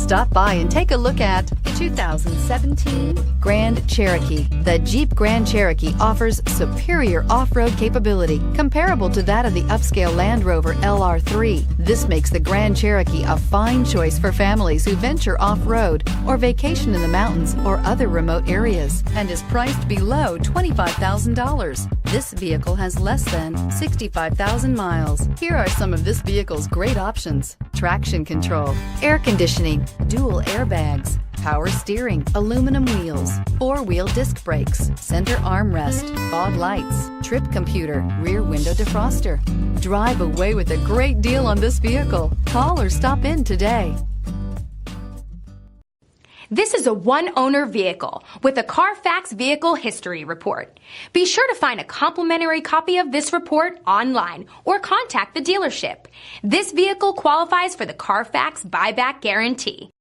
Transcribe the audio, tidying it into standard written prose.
Stop by and take a look at the 2017 Grand Cherokee. The Jeep Grand Cherokee offers superior off-road capability comparable to that of the upscale Land Rover LR3. This makes the Grand Cherokee a fine choice for families who venture off-road or vacation in the mountains or other remote areas, and is priced below $25,000. This vehicle has less than 65,000 miles. Here are some of this vehicle's great options: traction control, air conditioning, dual airbags, power steering, aluminum wheels, four-wheel disc brakes, center armrest, fog lights, trip computer, rear window defroster. Drive away with a great deal on this vehicle. Call or stop in today. This is a one-owner vehicle with a CARFAX Vehicle History Report. Be sure to find a complimentary copy of this report online or contact the dealership. This vehicle qualifies for the CARFAX Buyback Guarantee.